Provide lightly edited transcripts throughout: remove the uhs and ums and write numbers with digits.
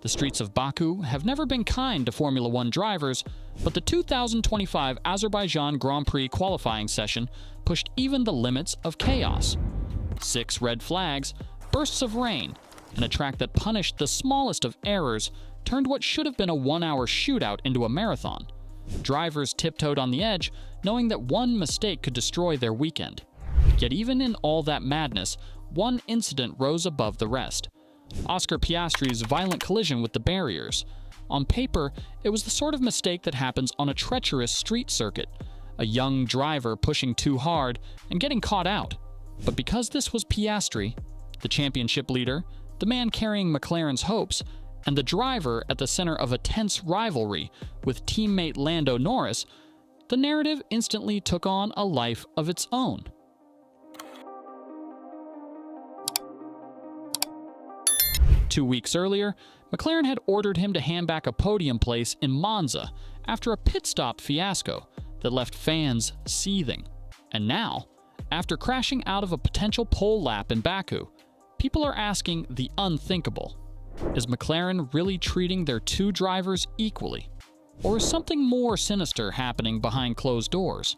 The streets of Baku have never been kind to Formula One drivers, but the 2025 Azerbaijan Grand Prix qualifying session pushed even the limits of chaos. 6 red flags, bursts of rain, and a track that punished the smallest of errors turned what should have been a 1-hour shootout into a marathon. Drivers tiptoed on the edge, knowing that one mistake could destroy their weekend. Yet even in all that madness, one incident rose above the rest. Oscar Piastri's violent collision with the barriers. On paper, it was the sort of mistake that happens on a treacherous street circuit, a young driver pushing too hard and getting caught out. But because this was Piastri, the championship leader, the man carrying McLaren's hopes, and the driver at the center of a tense rivalry with teammate Lando Norris, the narrative instantly took on a life of its own. Two weeks earlier, McLaren had ordered him to hand back a podium place in Monza after a pit stop fiasco that left fans seething. And now, after crashing out of a potential pole lap in Baku, people are asking the unthinkable. Is McLaren really treating their two drivers equally? Or is something more sinister happening behind closed doors?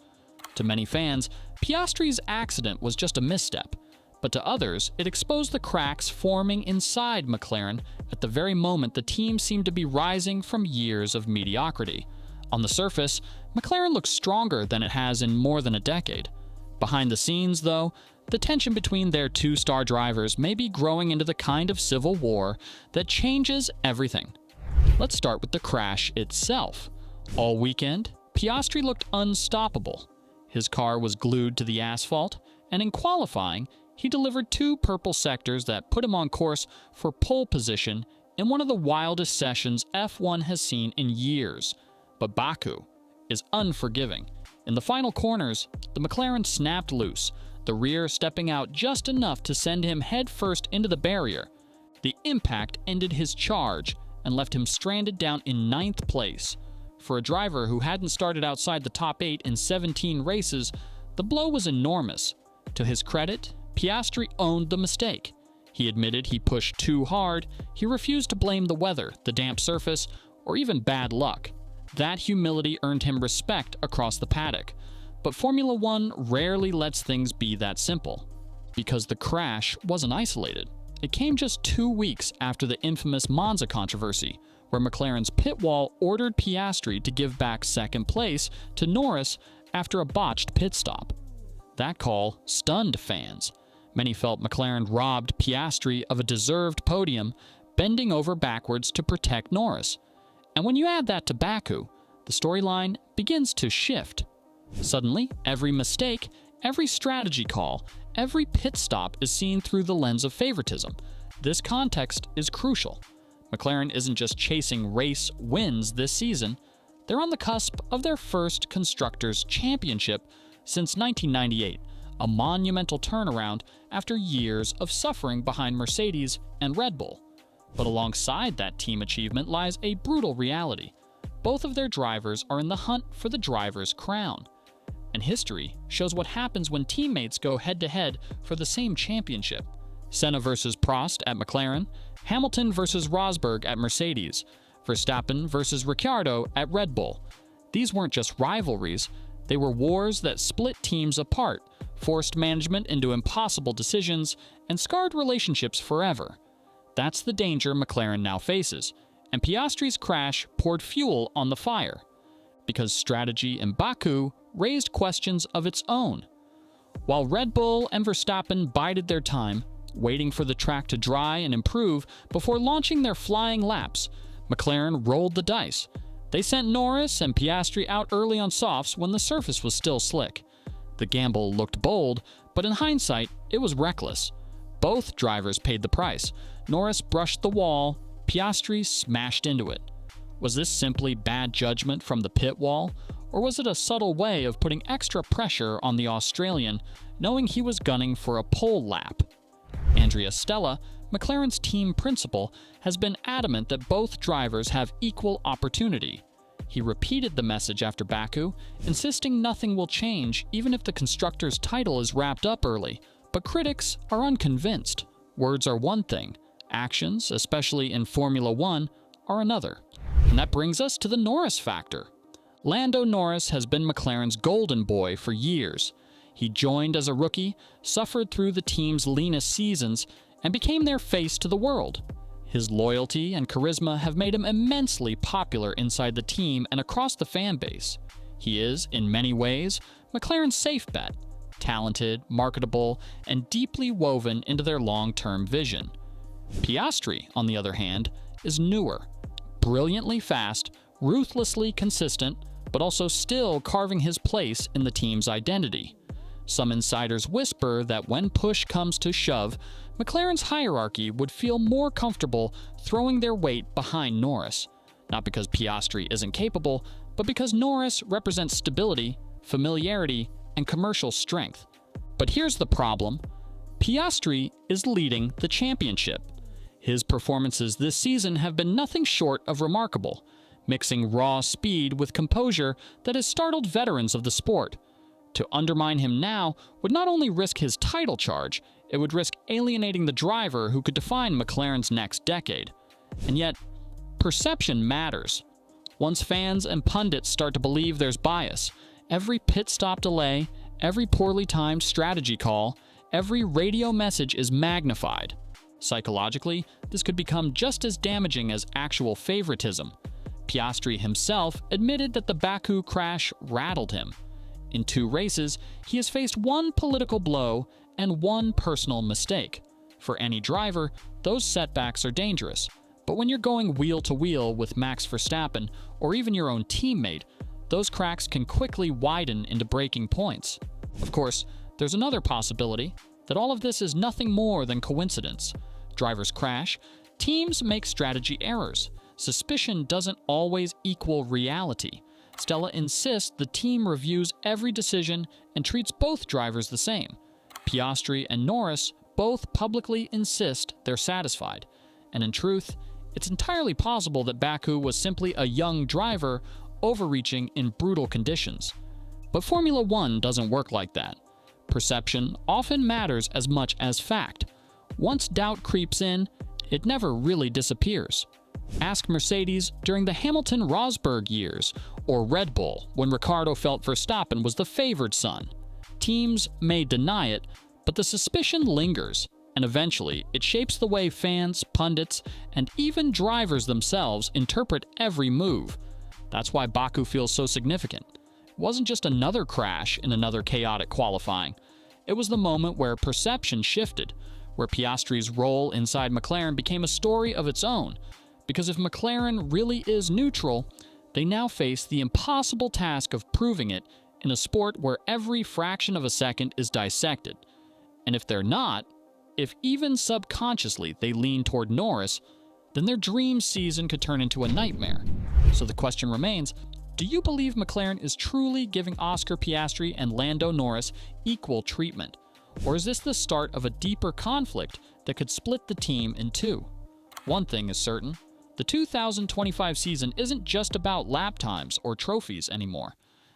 To many fans, Piastri's accident was just a misstep, but to others, it exposed the cracks forming inside McLaren at the very moment the team seemed to be rising from years of mediocrity. On the surface, McLaren looks stronger than it has in more than a decade. Behind the scenes, though, the tension between their two-star drivers may be growing into the kind of civil war that changes everything. Let's start with the crash itself. All weekend, Piastri looked unstoppable. His car was glued to the asphalt, and in qualifying, he delivered 2 purple sectors that put him on course for pole position in one of the wildest sessions F1 has seen in years. But Baku is unforgiving. In the final corners, the McLaren snapped loose, the rear stepping out just enough to send him headfirst into the barrier. The impact ended his charge and left him stranded down in 9th place. For a driver who hadn't started outside the top 8 in 17 races, the blow was enormous. To his credit, Piastri owned the mistake. He admitted he pushed too hard, he refused to blame the weather, the damp surface, or even bad luck. That humility earned him respect across the paddock. But Formula One rarely lets things be that simple, because the crash wasn't isolated. It came just 2 weeks after the infamous Monza controversy, where McLaren's pit wall ordered Piastri to give back second place to Norris after a botched pit stop. That call stunned fans. Many felt McLaren robbed Piastri of a deserved podium, bending over backwards to protect Norris. And when you add that to Baku, the storyline begins to shift. Suddenly, every mistake, every strategy call, every pit stop is seen through the lens of favoritism. This context is crucial. McLaren isn't just chasing race wins this season, they're on the cusp of their first Constructors' Championship since 1998, a monumental turnaround after years of suffering behind Mercedes and Red Bull. But alongside that team achievement lies a brutal reality. Both of their drivers are in the hunt for the driver's crown. And history shows what happens when teammates go head-to-head for the same championship. Senna versus Prost at McLaren, Hamilton versus Rosberg at Mercedes, Verstappen versus Ricciardo at Red Bull. These weren't just rivalries, they were wars that split teams apart, forced management into impossible decisions, and scarred relationships forever. That's the danger McLaren now faces, and Piastri's crash poured fuel on the fire. Because strategy in Baku raised questions of its own. While Red Bull and Verstappen bided their time, waiting for the track to dry and improve before launching their flying laps, McLaren rolled the dice. They sent Norris and Piastri out early on softs when the surface was still slick. The gamble looked bold, but in hindsight, it was reckless. Both drivers paid the price. Norris brushed the wall, Piastri smashed into it. Was this simply bad judgment from the pit wall, or was it a subtle way of putting extra pressure on the Australian, knowing he was gunning for a pole lap? Andrea Stella, McLaren's team principal, has been adamant that both drivers have equal opportunity. He repeated the message after Baku, insisting nothing will change even if the constructor's title is wrapped up early. But critics are unconvinced. Words are one thing, actions, especially in Formula One, are another. And that brings us to the Norris factor. Lando Norris has been McLaren's golden boy for years. He joined as a rookie, suffered through the team's leanest seasons, and became their face to the world. His loyalty and charisma have made him immensely popular inside the team and across the fan base. He is, in many ways, McLaren's safe bet, talented, marketable, and deeply woven into their long-term vision. Piastri, on the other hand, is newer, brilliantly fast, ruthlessly consistent, but also still carving his place in the team's identity. Some insiders whisper that when push comes to shove, McLaren's hierarchy would feel more comfortable throwing their weight behind Norris, not because Piastri isn't capable, but because Norris represents stability, familiarity, and commercial strength. But here's the problem. Piastri is leading the championship. His performances this season have been nothing short of remarkable, mixing raw speed with composure that has startled veterans of the sport. To undermine him now would not only risk his title charge, it would risk alienating the driver who could define McLaren's next decade. And yet, perception matters. Once fans and pundits start to believe there's bias, every pit stop delay, every poorly timed strategy call, every radio message is magnified. Psychologically, this could become just as damaging as actual favoritism. Piastri himself admitted that the Baku crash rattled him. In 2 races, he has faced 1 political blow and 1 personal mistake. For any driver, those setbacks are dangerous. But when you're going wheel to wheel with Max Verstappen, or even your own teammate, those cracks can quickly widen into breaking points. Of course, there's another possibility, that all of this is nothing more than coincidence. Drivers crash, teams make strategy errors. Suspicion doesn't always equal reality. Stella insists the team reviews every decision and treats both drivers the same. Piastri and Norris both publicly insist they're satisfied. And in truth, it's entirely possible that Baku was simply a young driver overreaching in brutal conditions. But Formula One doesn't work like that. Perception often matters as much as fact. Once doubt creeps in, it never really disappears. Ask Mercedes during the Hamilton-Rosberg years, or Red Bull when Ricciardo felt Verstappen was the favored son. Teams may deny it, but the suspicion lingers, and eventually it shapes the way fans, pundits, and even drivers themselves interpret every move. That's why Baku feels so significant. It wasn't just another crash in another chaotic qualifying. It was the moment where perception shifted, where Piastri's role inside McLaren became a story of its own. Because if McLaren really is neutral, they now face the impossible task of proving it in a sport where every fraction of a second is dissected. And if they're not, if even subconsciously they lean toward Norris, then their dream season could turn into a nightmare. So the question remains, do you believe McLaren is truly giving Oscar Piastri and Lando Norris equal treatment? Or is this the start of a deeper conflict that could split the team in 2? One thing is certain. The 2025 season isn't just about lap times or trophies anymore.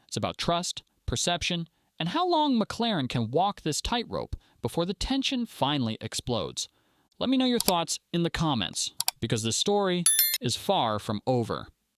It's about trust, perception, and how long McLaren can walk this tightrope before the tension finally explodes. Let me know your thoughts in the comments, because this story is far from over.